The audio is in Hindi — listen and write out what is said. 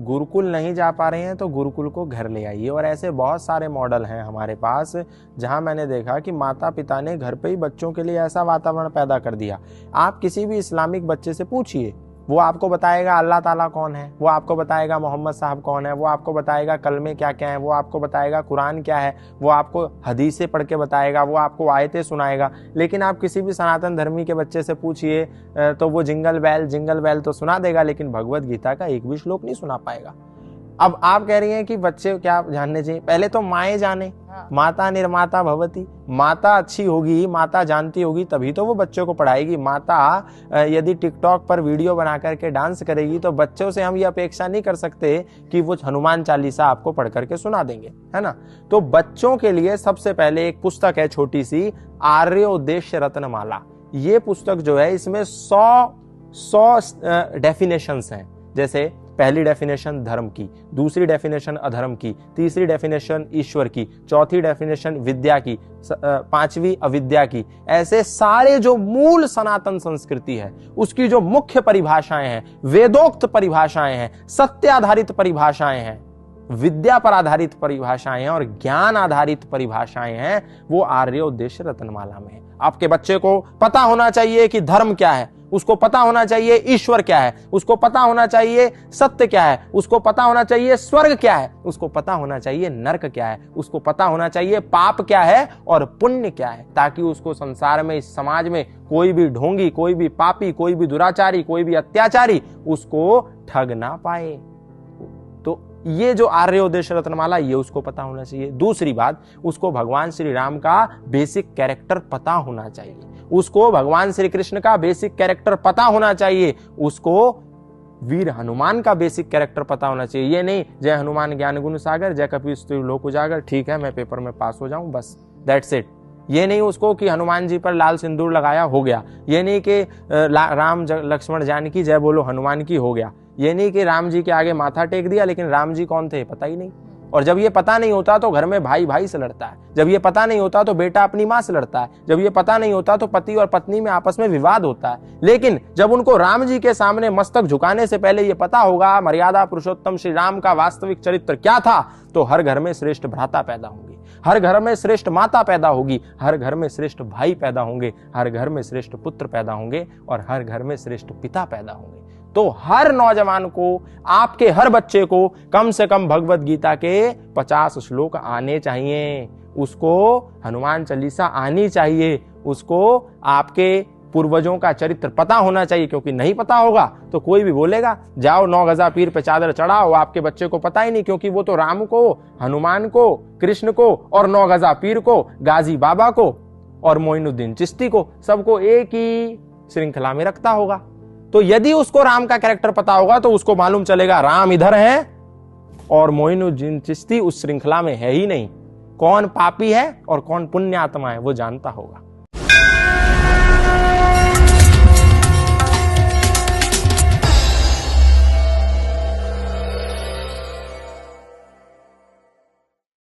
गुरुकुल नहीं जा पा रहे हैं तो गुरुकुल को घर ले आइए। और ऐसे बहुत सारे मॉडल हैं हमारे पास जहां मैंने देखा कि माता पिता ने घर पे ही बच्चों के लिए ऐसा वातावरण पैदा कर दिया। आप किसी भी इस्लामिक बच्चे से पूछिए, वो आपको बताएगा अल्लाह ताला कौन है, वो आपको बताएगा मोहम्मद साहब कौन है, वो आपको बताएगा कलमे क्या क्या है, वो आपको बताएगा कुरान क्या है, वो आपको हदीसें पढ़ के बताएगा, वो आपको आयतें सुनाएगा। लेकिन आप किसी भी सनातन धर्मी के बच्चे से पूछिए तो वो जिंगल बेल तो सुना देगा, लेकिन भगवत गीता का एक भी श्लोक नहीं सुना पाएगा। अब आप कह रही हैं कि बच्चे क्या जानने चाहिए? पहले तो माएँ जाने, माता निर्माता भवती। माता अच्छी होगी, माता जानती होगी, तभी तो वो बच्चों को पढ़ाएगी। माता यदि टिकटॉक पर वीडियो बना करके डांस करेगी तो बच्चों से हम ये अपेक्षा नहीं कर सकते कि वो हनुमान चालीसा आपको पढ़ करके सुना देंगे, है ना। तो बच्चों के लिए सबसे पहले एक पुस्तक है छोटी सी, आर्योद्देश्य रत्नमाला। ये पुस्तक जो है इसमें 100 डेफिनेशंस हैं। जैसे पहली डेफिनेशन धर्म की, दूसरी डेफिनेशन अधर्म की, तीसरी डेफिनेशन ईश्वर की, चौथी डेफिनेशन विद्या की, पांचवी अविद्या की। ऐसे सारे जो मूल सनातन संस्कृति है उसकी जो मुख्य परिभाषाएं हैं, वेदोक्त परिभाषाएं हैं, सत्य आधारित परिभाषाएं हैं, विद्या पर आधारित परिभाषाएं हैं और ज्ञान आधारित परिभाषाएं हैं, वो आर्योद्देश्य रत्नमाला में है। आपके बच्चे को पता होना चाहिए कि धर्म क्या है, उसको पता होना चाहिए ईश्वर क्या है, उसको पता होना चाहिए सत्य क्या है, उसको पता होना चाहिए स्वर्ग क्या है, उसको पता होना चाहिए नरक क्या है, उसको पता होना चाहिए पाप क्या है और पुण्य क्या है, ताकि उसको संसार में, इस समाज में कोई भी ढोंगी, कोई भी पापी, कोई भी दुराचारी, कोई भी अत्याचारी उसको ठग ना पाए। तो ये जो आर्योद्देश्य रत्नमाला, ये उसको पता होना चाहिए। दूसरी बात, उसको भगवान श्री राम का बेसिक कैरेक्टर पता होना चाहिए, उसको भगवान श्री कृष्ण का बेसिक कैरेक्टर पता होना चाहिए, उसको वीर हनुमान का बेसिक कैरेक्टर पता होना चाहिए। ये नहीं जय हनुमान ज्ञान गुण सागर, जय कपीस तिहु लोक उजागर, ठीक है मैं पेपर में पास हो जाऊं बस, दैट्स इट। ये नहीं उसको कि हनुमान जी पर लाल सिंदूर लगाया हो गया, ये नहीं कि राम लक्ष्मण जानकी जय बोलो हनुमान की हो गया, ये नहीं कि राम जी के आगे माथा टेक दिया लेकिन राम जी कौन थे पता ही नहीं। और जब ये पता नहीं होता तो घर में भाई भाई से लड़ता है, जब ये पता नहीं होता तो बेटा अपनी माँ से लड़ता है, जब ये पता नहीं होता तो पति और पत्नी में आपस में विवाद होता है। लेकिन जब उनको राम जी के सामने मस्तक झुकाने से पहले ये पता होगा मर्यादा पुरुषोत्तम श्री राम का वास्तविक चरित्र क्या था, तो हर घर में श्रेष्ठ भ्राता पैदा होंगे, हर घर में श्रेष्ठ माता पैदा होगी, हर घर में श्रेष्ठ भाई पैदा होंगे, हर घर में श्रेष्ठ पुत्र पैदा होंगे और हर घर में श्रेष्ठ पिता पैदा होंगे। तो हर नौजवान को, आपके हर बच्चे को कम से कम भगवत गीता के 50 श्लोक आने चाहिए, उसको हनुमान चालीसा आनी चाहिए, उसको आपके पूर्वजों का चरित्र पता होना चाहिए। क्योंकि नहीं पता होगा तो कोई भी बोलेगा जाओ 9 गजा पीर पे चादर चढ़ाओ, आपके बच्चे को पता ही नहीं, क्योंकि वो तो राम को, हनुमान को, कृष्ण को और 9 गजा पीर को, गाजी बाबा को और मोइनुद्दीन चिश्ती को, सबको एक ही श्रृंखला में रखता होगा। तो यदि उसको राम का कैरेक्टर पता होगा तो उसको मालूम चलेगा राम इधर है और मोइनुद्दीन चिश्ती उस श्रृंखला में है ही नहीं, कौन पापी है और कौन पुण्य आत्मा है वो जानता होगा।